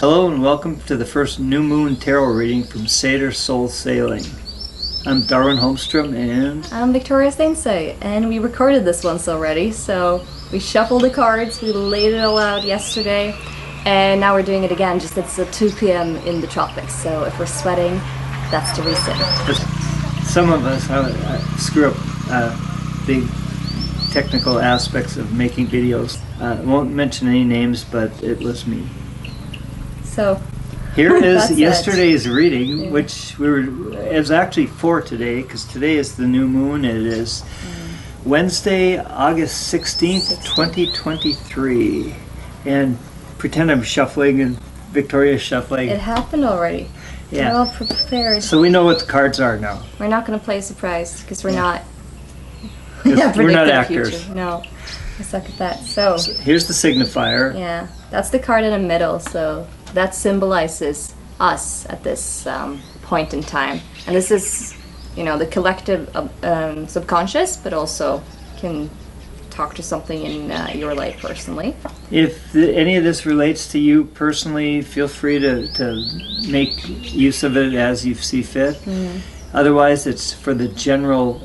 Hello and welcome to the first New Moon Tarot reading from Seidr Soul Sailing. I'm Darwin Holmstrom and I'm Victoria Stainsay, and we recorded this once already, so we shuffled the cards, we laid it all out yesterday, and now we're doing it again, just it's at 2 p.m. in the tropics, so if we're sweating, that's the reason. some of us screw up big technical aspects of making videos. I won't mention any names, but it was me. So here is yesterday's reading, which it was actually for today, because today is the new moon. It is Wednesday, August 16th, 2023. And pretend I'm shuffling and Victoria's shuffling. it happened already. Yeah. We're all prepared. So we know what the cards are now. We're not going to play surprise, because we're not We're not predict the actors. future. No, I suck at that. So Here's the signifier. yeah, that's the card in the middle, so that symbolizes us at this point in time. And this is, you know, the collective subconscious, but also can talk to something in your life personally. If any of this relates to you personally, feel free to make use of it as you see fit. Otherwise, it's for the general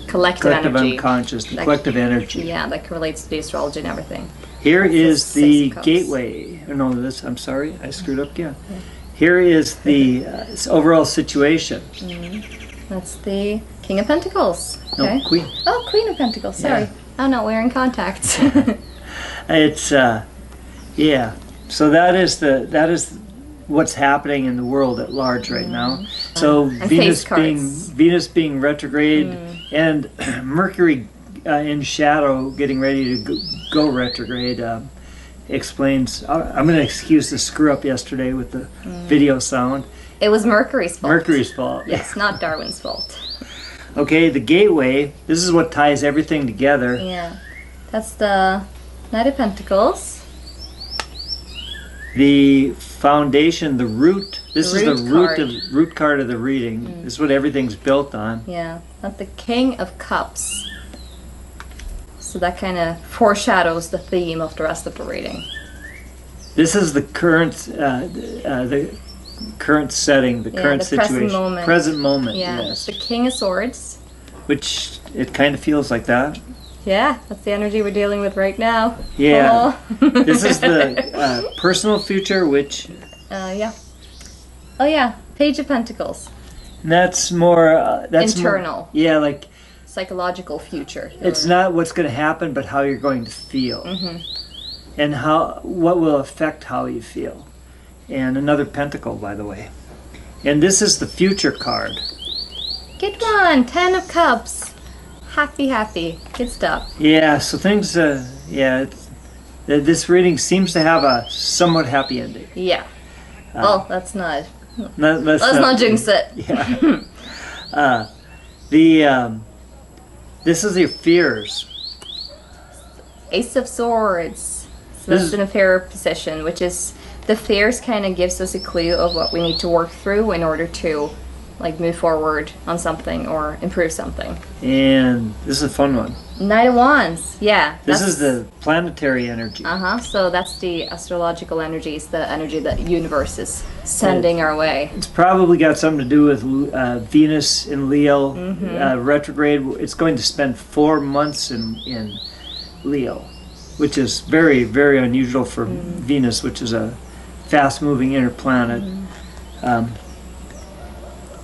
Collective energy. unconscious, the collective energy. Yeah, that relates to the astrology and everything. Here is Six the of Cups. gateway. No, I'm sorry, I screwed up again. Here is the overall situation. That's the King of Pentacles. No, Okay. Queen. Oh, Queen of Pentacles. Sorry, Yeah. I'm not wearing contacts. It's yeah. So that is what's happening in the world at large right now. So And Venus face cards. being retrograde and Mercury in shadow getting ready to go retrograde explains. I'm going to excuse the screw up yesterday with the video sound. It was Mercury's fault. Mercury's fault. Yes, not Darwin's fault. Okay, the gateway. This is what ties everything together. Yeah, that's the Knight of Pentacles. The foundation, the root. This is the root card of the reading. This is what everything's built on. Yeah, that's the King of Cups. So that kind of foreshadows the theme of the rest of the reading. This is the current setting, the current the situation, present moment. Present moment. Yeah, Yes. the King of Swords. Which it kind of feels like that. Yeah, that's the energy we're dealing with right now. Yeah. Oh. This is the personal future, which Yeah. Oh yeah, Page of Pentacles. that's more Internal. More, yeah, like Psychological future. it's not what's going to happen, but how you're going to feel, and what will affect how you feel. And another pentacle, by the way. And this is the future card. Get one! 10 of Cups. Happy, happy. Good stuff. Yeah, so things, this reading seems to have a somewhat happy ending. Yeah. Well, let's not. Let's not jinx it. Yeah. This is your fears. Ace of Swords. So that's in a fairer position, which is the fears kind of gives us a clue of what we need to work through in order to like move forward on something or improve something. And this is a fun one. Knight of Wands. Yeah. This is the planetary energy. So that's the astrological energy. It's the energy that the universe is sending our way. It's probably got something to do with Venus in Leo retrograde. It's going to spend 4 months in Leo, which is very, very unusual for Venus, which is a fast-moving inner planet.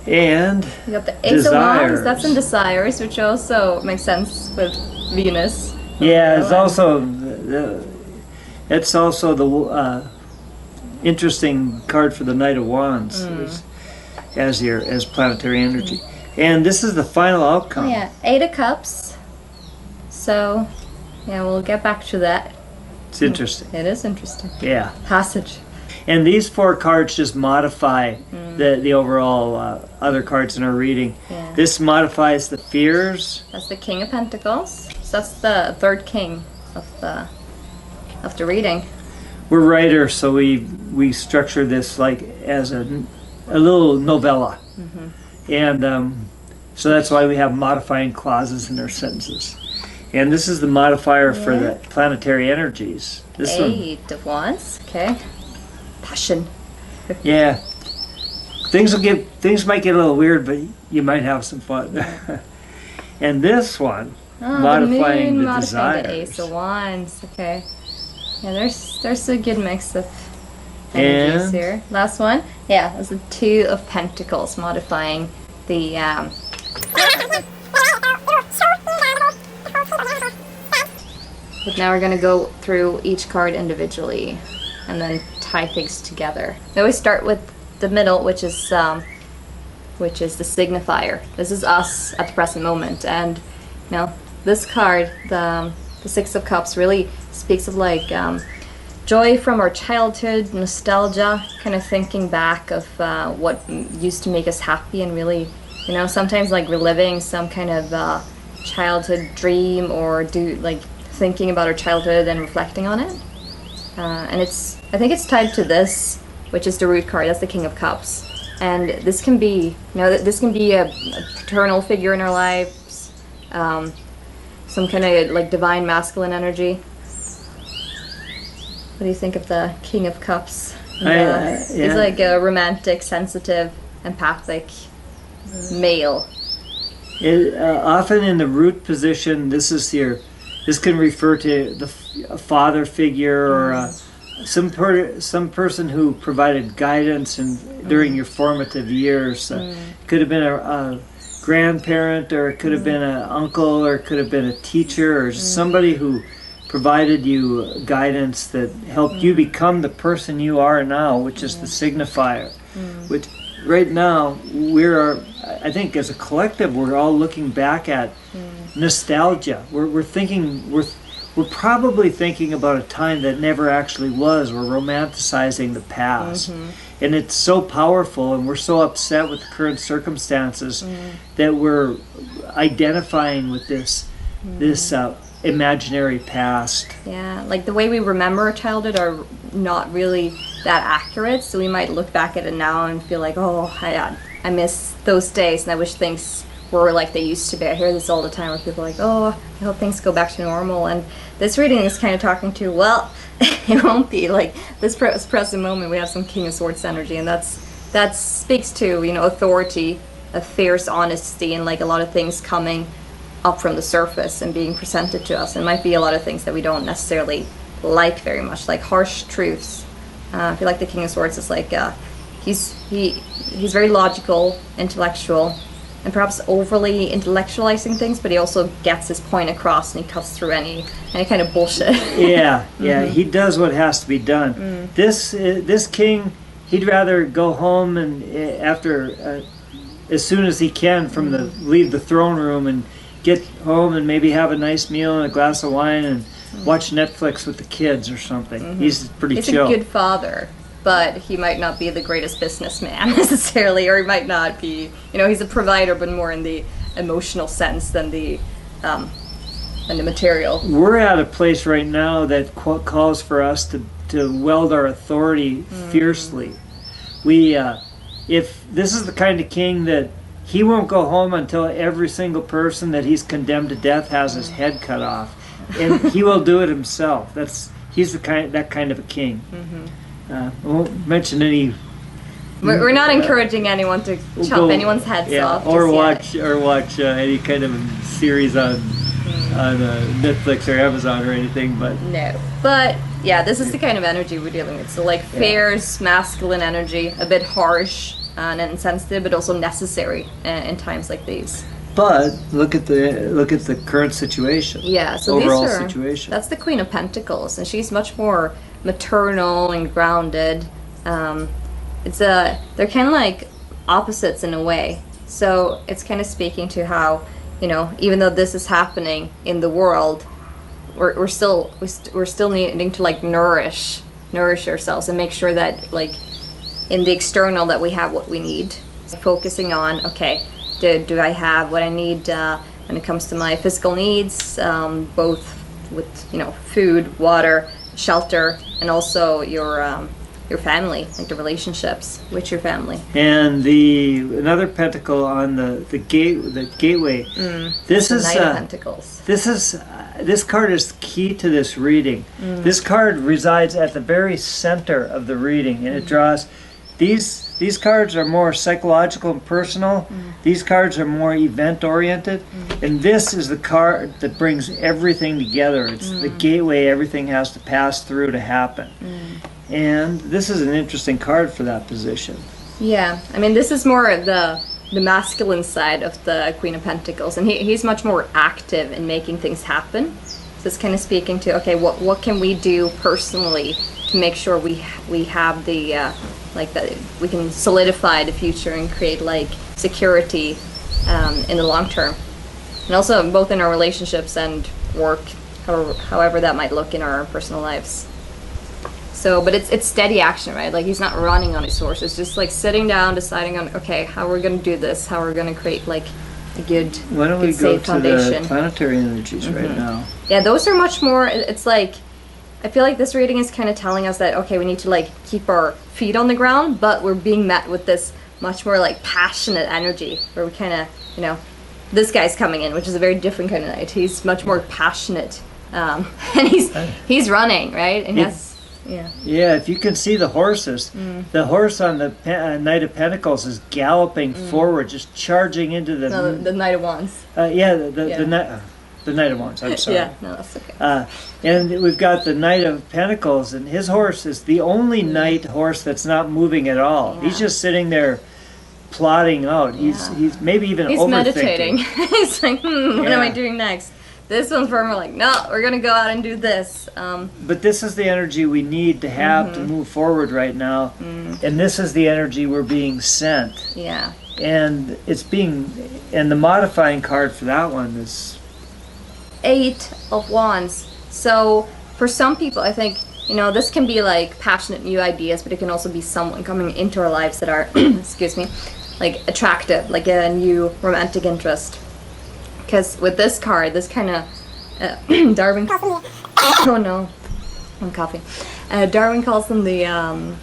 And You got the Ace of Wands. That's in Desires, which also makes sense with Venus. yeah, it's also the interesting card for the Knight of Wands as planetary energy. And this is the final outcome. Yeah, 8 of Cups. So, yeah, we'll get back to that. It's interesting. It is interesting. Yeah. Passage. And these 4 cards just modify the overall other cards in our reading. Yeah. This modifies the fears. That's the King of Pentacles. So that's the third king of the reading. We're writers, so we structure this like as a little novella. And so that's why we have modifying clauses in our sentences. And this is the modifier for the planetary energies. This one. 8 of Wands. Okay. passion. Yeah. Things might get a little weird, but you might have some fun. And this one, modifying the modifying desires. the Ace of Wands. Okay. Yeah, there's a good mix of energies And here. Last one. Yeah, there's the Two of Pentacles, modifying the But now we're gonna go through each card individually and then tie things together. I always start with the middle, which is the signifier. This is us at the present moment, and you know, this card, the Six of Cups, really speaks of like joy from our childhood, nostalgia, kind of thinking back of what used to make us happy, and really, you know, sometimes like reliving some kind of childhood dream, or thinking about our childhood and reflecting on it. And I think it's tied to this, which is the root card. That's the King of Cups, and this can be, you know, this can be a paternal figure in our lives, some kind of like divine masculine energy. What do you think of the King of Cups? He's like a romantic, sensitive, empathic male. Often in the root position, this can refer to a father figure, or some person who provided guidance during your formative years. Could have been a grandparent, or it could have been an uncle, or it could have been a teacher, or somebody who provided you guidance that helped you become the person you are now, which is the signifier. Which right now I think as a collective, we're all looking back at nostalgia. We're probably thinking about a time that never actually was. We're romanticizing the past. And it's so powerful, and we're so upset with the current circumstances that we're identifying with this imaginary past. Yeah, like the way we remember our childhood are not really that accurate, so we might look back at it now and feel like, oh, I miss those days, and I wish things were like they used to be. I hear this all the time, where people are like, oh, I hope things go back to normal. And this reading is kind of talking to, well, it won't be. Like this present moment, we have some King of Swords energy, and that speaks to, you know, authority, a fierce honesty, and like a lot of things coming up from the surface and being presented to us. It might be a lot of things that we don't necessarily like very much, like harsh truths. I feel like the King of Swords is like he's very logical, intellectual, and perhaps overly intellectualizing things, but he also gets his point across, and he cuts through any kind of bullshit. Yeah, he does what has to be done. This king, he'd rather go home and after as soon as he can leave the throne room and get home and maybe have a nice meal and a glass of wine and watch Netflix with the kids or something. He's pretty chill. He's a good father, but he might not be the greatest businessman necessarily, or he might not be, you know, he's a provider, but more in the emotional sense than the material. We're at a place right now that calls for us to wield our authority fiercely. If this is the kind of king that he won't go home until every single person that he's condemned to death has his head cut off, and he will do it himself. He's that kind of a king. I won't mention any. We're not encouraging anyone to chop anyone's heads off. Or watch any kind of series on Netflix or Amazon or anything. But no. But yeah, this is the kind of energy we're dealing with. So like fierce, masculine energy, a bit harsh and insensitive, but also necessary in times like these. But look at the current situation. Yeah, so overall situation. That's the Queen of Pentacles, and she's much more maternal and grounded. They're kind of like opposites in a way. So it's kind of speaking to how, you know, even though this is happening in the world, we're still needing to like nourish ourselves and make sure that like in the external that we have what we need. Focusing on, okay, do I have what I need when it comes to my physical needs, both with, you know, food, water, shelter, and also your your family, like the relationships with your family. And another pentacle on the gateway. This is Knight of Pentacles. This card is key to this reading. This card resides at the very center of the reading, and it draws. These cards are more psychological and personal. These cards are more event oriented, and this is the card that brings everything together. It's the gateway everything has to pass through to happen. And this is an interesting card for that position. Yeah, I mean, this is more the masculine side of the Queen of Pentacles, and he's much more active in making things happen. So it's kind of speaking to, okay, what can we do personally to make sure we have the we can solidify the future and create like security in the long term, and also both in our relationships and work, however that might look in our personal lives. So, but it's steady action, right? Like he's not running on his horse. It's just like sitting down, deciding on, okay, how we're going to do this, how we're going to create like a good, Why don't we go to the planetary energies right now? Yeah, those are much more, it's like, I feel like this reading is kind of telling us that, okay, we need to like keep our feet on the ground, but we're being met with this much more like passionate energy where we kind of, you know, this guy's coming in, which is a very different kind of knight. He's much more passionate, and he's running, right? And yeah, if you can see the horses, the horse on the Knight of Pentacles is galloping forward, just charging into the Knight of Wands. The Knight of Wands, I'm sorry. Yeah, no, that's okay. And we've got the Knight of Pentacles, and his horse is the only knight horse that's not moving at all. Yeah. He's just sitting there plotting out. He's maybe even overthinking. Meditating. He's like, what am I doing next? This one's for more like, no, we're going to go out and do this. But this is the energy we need to have to move forward right now. And this is the energy we're being sent. Yeah. And and the modifying card for that one is 8 of Wands. So for some people, I think, you know, this can be like passionate new ideas, but it can also be someone coming into our lives that are, excuse me, like attractive, like a new romantic interest. Because with this card, this kind of Darwin calls them oh no, I'm coughing. Darwin calls them the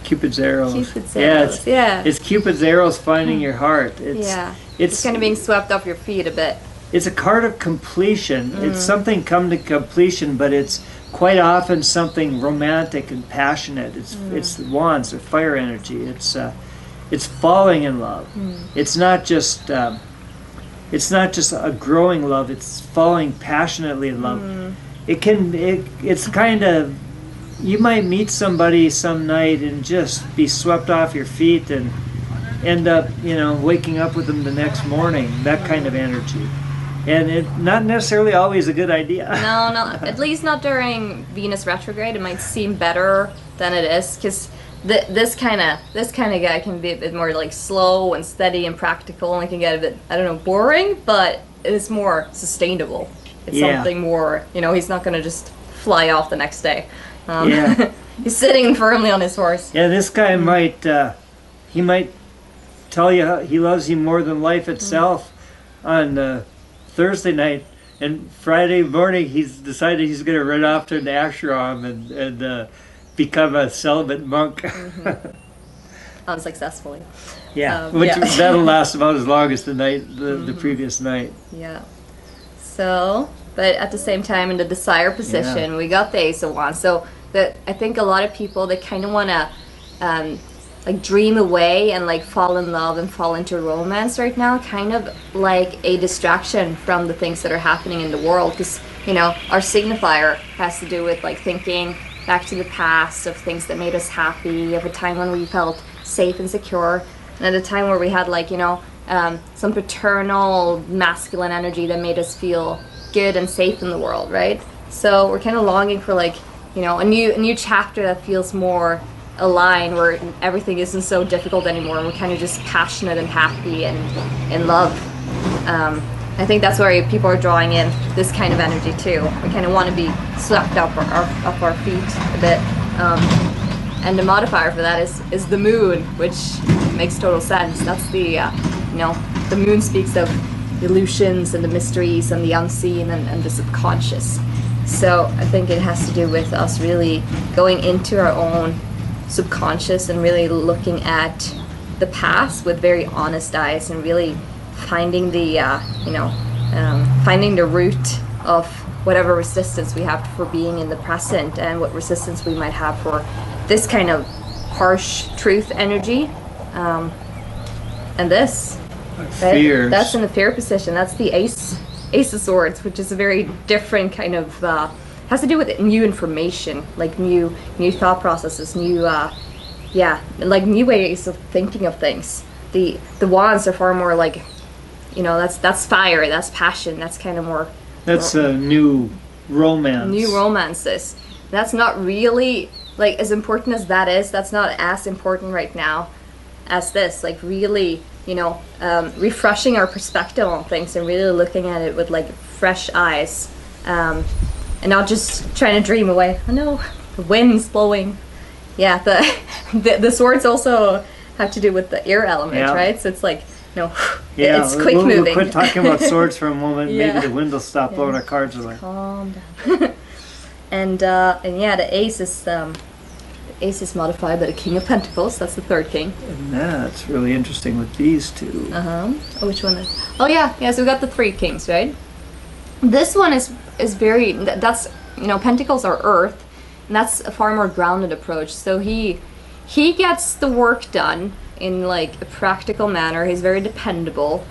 Cupid's arrows. Cupid's arrows. Yeah, it's Cupid's arrows finding your heart. It's kind of being swept off your feet a bit. It's a card of completion. It's something come to completion, but it's quite often something romantic and passionate. It's wands or fire energy. It's falling in love. It's not just a growing love. It's falling passionately in love. It's kind of, you might meet somebody some night and just be swept off your feet and end up, waking up with them the next morning. That kind of energy. And it's not necessarily always a good idea. No, at least not during Venus retrograde. It might seem better than it is, because this kind of guy can be a bit more like slow and steady and practical, and it can get a bit, I don't know, boring, but it's more sustainable. It's something more, he's not going to just fly off the next day. He's sitting firmly on his horse. Yeah, this guy might tell you he loves you more than life itself on Thursday night, and Friday morning he's decided he's going to run off to an ashram and become a celibate monk. Unsuccessfully. That'll last about as long as the previous night. Yeah. So, but at the same time, in the desire position, we got the Ace of Wands. So I think a lot of people, they kind of want to like dream away and like fall in love and fall into romance right now, kind of like a distraction from the things that are happening in the world, because our signifier has to do with like thinking back to the past of things that made us happy, of a time when we felt safe and secure, and at a time where we had like some paternal masculine energy that made us feel good and safe in the world, right? So we're kind of longing for like a new chapter that feels more aligned, where everything isn't so difficult anymore, and we're kind of just passionate and happy and in love. I think that's where people are drawing in this kind of energy too. We kind of want to be swept up our feet a bit. And the modifier for that is the moon, which makes total sense. That's the the moon speaks of illusions and the mysteries and the unseen and the subconscious. So I think it has to do with us really going into our own subconscious and really looking at the past with very honest eyes and really finding the finding the root of whatever resistance we have for being in the present, and what resistance we might have for this kind of harsh truth energy, and this Fears. that's in the fear position. That's the ace of swords, which is a very different kind of has to do with new information, like new thought processes, new like new ways of thinking of things. The wands are far more like, that's fire, that's passion, that's kind of more. That's a new romance. New romances. That's not really, like, as important as that is, that's not as important right now as this. Like, really, refreshing our perspective on things and really looking at it with, like, fresh eyes. And not just trying to dream away. Oh no, the wind's blowing. Yeah, the swords also have to do with the air element, right? So it's like, it's quick moving. We'll quit talking about swords for a moment. Yeah. Maybe the wind will stop blowing our cards away. Calm down. and the ace is modified by the King of Pentacles. That's the third king. And that's really interesting with these two. Oh, which one? So we got the three kings, right? This one is very. That's Pentacles are Earth, and that's a far more grounded approach. So he gets the work done in like a practical manner. He's very dependable,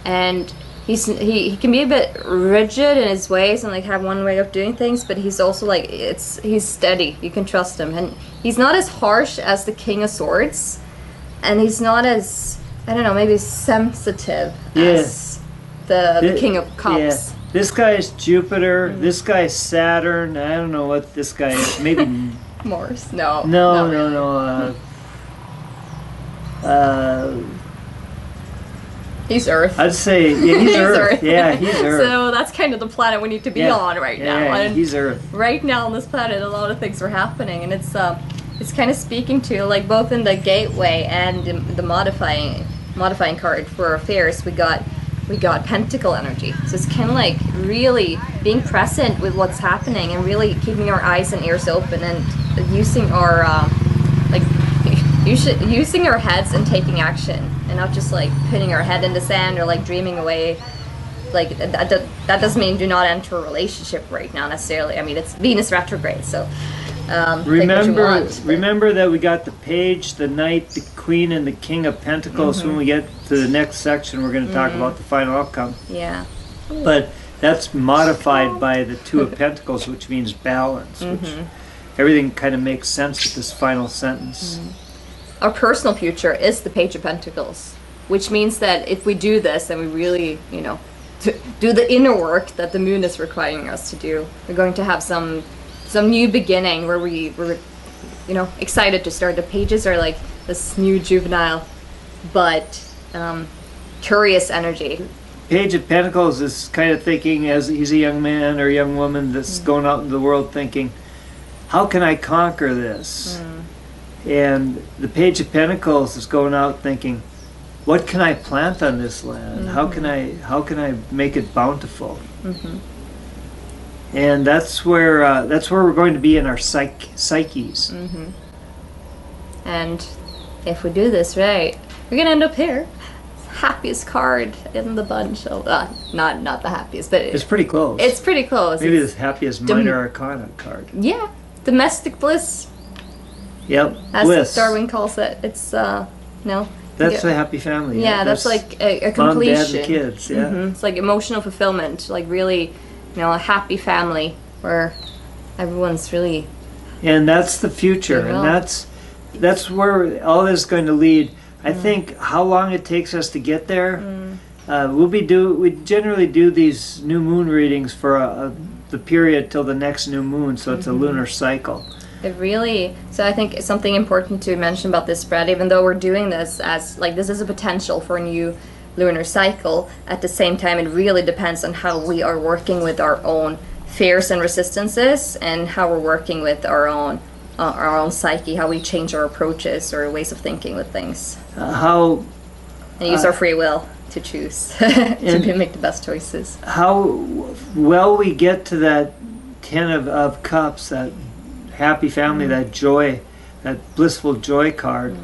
and he can be a bit rigid in his ways and like have one way of doing things, but he's also like he's steady. You can trust him, and he's not as harsh as the King of Swords, and he's not as, I don't know, maybe sensitive as the King of Cups. Yeah. This guy is Jupiter. This guy is Saturn. I don't know what this guy is. Maybe Mars. No. He's Earth. I'd say he's Earth. Yeah, he's Earth. So that's kind of the planet we need to be on right now. And he's Earth. Right now on this planet, a lot of things are happening, and it's kind of speaking to, like, both in the gateway and the modifying card for affairs. We got pentacle energy, so it's kind of like really being present with what's happening and really keeping our eyes and ears open and using our using our heads and taking action, and not just like putting our head in the sand or like dreaming away. Like that doesn't mean do not enter a relationship right now necessarily. I mean, it's Venus retrograde, so remember that we got the Page, the Knight, the Queen, and the King of Pentacles. When we get to the next section, we're going to talk about the final outcome. Yeah. But that's modified by the Two of Pentacles, which means balance. Which everything kind of makes sense with this final sentence. Our personal future is the Page of Pentacles, which means that if we do this and we really, do the inner work that the moon is requiring us to do, we're going to have some new beginning where we're excited to start. The pages are like this new juvenile but curious energy. Page of Pentacles is kind of thinking, as he's a young man or young woman that's going out into the world thinking, how can I conquer this? And the Page of Pentacles is going out thinking, what can I plant on this land? How can I make it bountiful? And that's where we're going to be in our psyches. And if we do this right, we're gonna end up here. Happiest card in the bunch. Not the happiest, but it's pretty close. It's pretty close. Maybe the happiest minor arcana card. Yeah, domestic bliss. Yep, as bliss. Darwin calls it. It's no. That's a happy family. Yeah, that's like a completion. Mom, dad, and kids. Yeah. It's like emotional fulfillment. Like really, a happy family where everyone's really. And that's the future, and that's where all this is going to lead. I think how long it takes us to get there. We generally do these new moon readings for the period till the next new moon, so it's a lunar cycle. So I think something important to mention about this spread, even though we're doing this as like this is a potential for a new lunar cycle, at the same time it really depends on how we are working with our own fears and resistances, and how we're working with our own psyche, how we change our approaches or ways of thinking with things. And use our free will to choose to make the best choices. How well we get to that 10 of Cups, that happy family, that joy, that blissful joy card,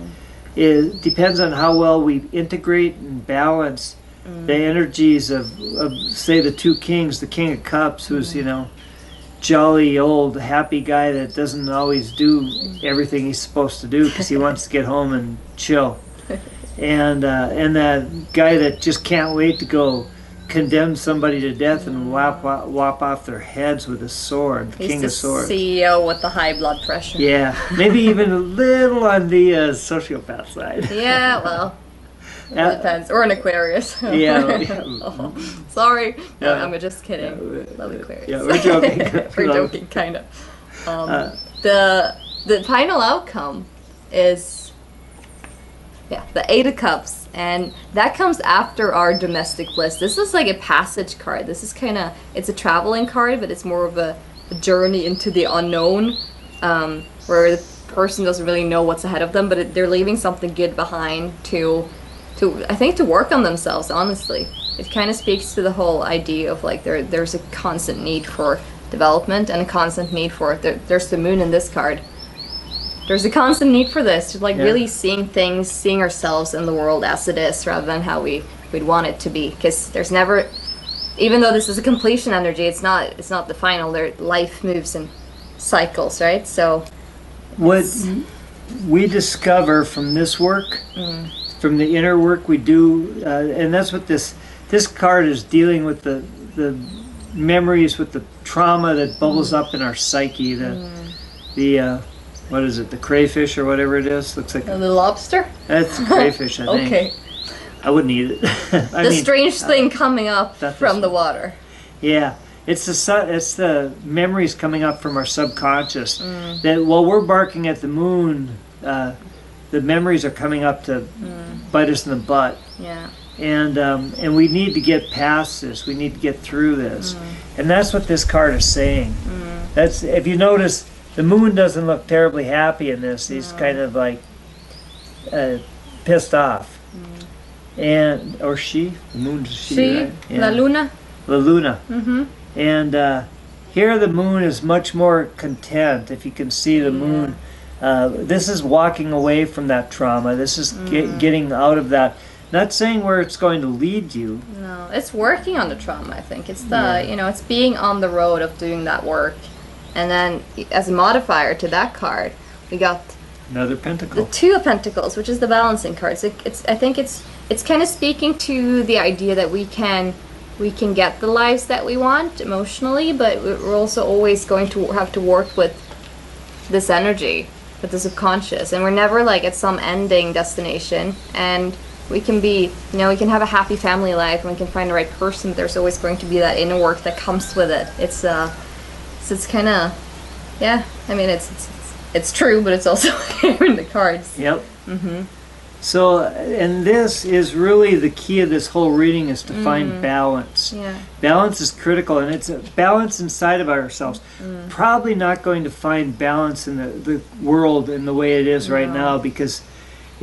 it depends on how well we integrate and balance the energies of, say, the two kings, the King of Cups, who's, you know, jolly old happy guy that doesn't always do everything he's supposed to do because he wants to get home and chill, and that guy that just can't wait to go condemn somebody to death and whop off their heads with a sword, the King of Swords. CEO with the high blood pressure. Yeah, maybe even a little on the sociopath side. Yeah, well, it depends. Or an Aquarius. Yeah. Oh, sorry. No, I'm just kidding. Love Aquarius. Yeah, we're joking. We're joking, kind of. The final outcome is, the Eight of Cups, and that comes after our domestic bliss. This is like a passage card. This is it's a traveling card, but it's more of a journey into the unknown, where the person doesn't really know what's ahead of them, but they're leaving something good behind to work on themselves, honestly. It kind of speaks to the whole idea of like there's a constant need for development and a constant need for, there's the moon in this card. There's a constant need for this, to really seeing things, seeing ourselves in the world as it is rather than how we'd want it to be. Because there's never, even though this is a completion energy, it's not the final. Life moves in cycles, right? So what we discover from this work, from the inner work we do, and that's what this card is dealing with, the memories, with the trauma that bubbles up in our psyche, the what is it, the crayfish or whatever it is? Looks like the lobster? That's crayfish, I think. Okay. I wouldn't eat it. Strange thing coming up from the water. Yeah. It's the memories coming up from our subconscious. That while we're barking at the moon, the memories are coming up to bite us in the butt. Yeah. And we need to get past this. We need to get through this. And that's what this card is saying. That's, if you notice, the moon doesn't look terribly happy in this. He's kind of like pissed off. Or she. The moon's she, right? Yeah. La Luna. La Luna. And here the moon is much more content. If you can see the moon, this is walking away from that trauma. This is getting out of that. Not saying where it's going to lead you. No, it's working on the trauma, I think. It's it's being on the road of doing that work. And then, as a modifier to that card, we got another pentacle. The Two of Pentacles, which is the balancing card. So I think it's kind of speaking to the idea that we can get the lives that we want emotionally, but we're also always going to have to work with this energy, with the subconscious, and we're never like at some ending destination. And we can be, we can have a happy family life, and we can find the right person. But there's always going to be that inner work that comes with it. It's kind of, I mean, it's true, but it's also here in the cards. Yep. So, and this is really the key of this whole reading, is to find balance. Yeah. Balance is critical, and it's a balance inside of ourselves. Probably not going to find balance in the world in the way it is right now, because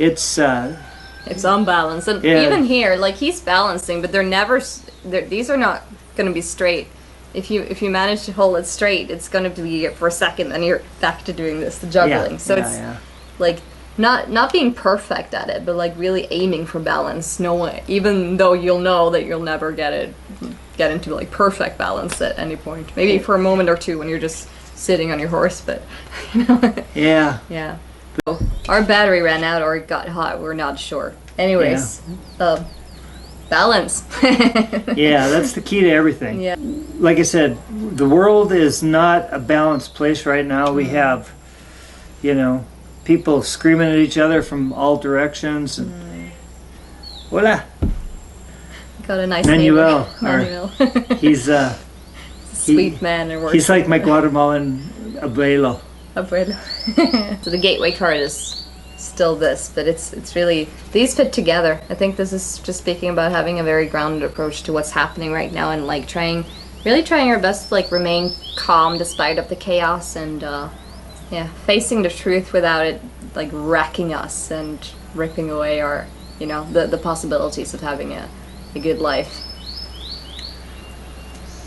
it's unbalanced. And even here, like, he's balancing, but these are not going to be straight. If you manage to hold it straight, it's going to be for a second, and you're back to doing the juggling. So it's like not being perfect at it, but like really aiming for balance. Even though you'll know that you'll never get into like perfect balance at any point. Maybe for a moment or two when you're just sitting on your horse, but Yeah. So our battery ran out or it got hot. We're not sure. Anyways, balance. Yeah, that's the key to everything. Yeah. Like I said, the world is not a balanced place right now. We have, people screaming at each other from all directions. And voila. Got a nice Manuel. Manuel. He's sweet man. And he's like my Guatemalan abuelo. So the gateway card is still this, but it's really, these fit together. I think this is just speaking about having a very grounded approach to what's happening right now, and like really trying our best to like remain calm despite of the chaos, and facing the truth without it like wrecking us and ripping away our the possibilities of having a good life.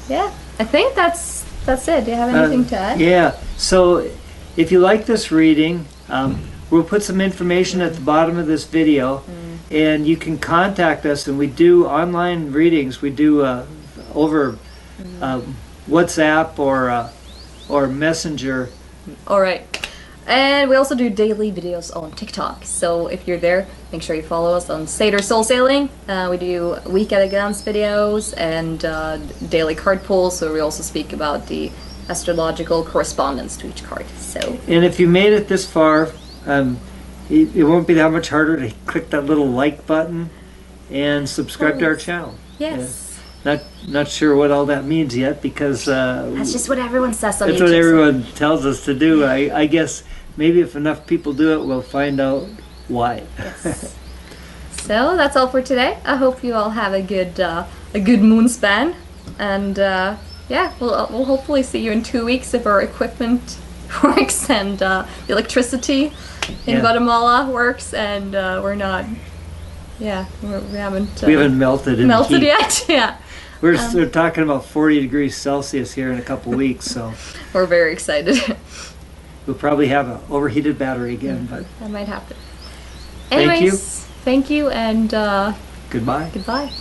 Yeah, I think that's it. Do you have anything to add? Yeah, so if you like this reading, We'll put some information at the bottom of this video, and you can contact us. And we do online readings. We do over WhatsApp or Messenger. All right. And we also do daily videos on TikTok. So if you're there, make sure you follow us on Seidr Soul Sailing. We do week at a glance videos and daily card pulls. So we also speak about the astrological correspondence to each card. So. And if you made it this far, it won't be that much harder to click that little like button and subscribe to our channel. Yes. Not sure what all that means yet, because that's just what everyone says on YouTube. That's what everyone tells us to do. I guess maybe if enough people do it, we'll find out why. Yes. So that's all for today. I hope you all have a good moon span, and yeah, we'll hopefully see you in 2 weeks if our equipment works and the electricity in Guatemala works, and we're not. Yeah, we haven't melted yet. Yeah. We're talking about 40 degrees Celsius here in a couple weeks, so we're very excited. We'll probably have an overheated battery again, but that might happen. Anyways, thank you, and goodbye. Goodbye.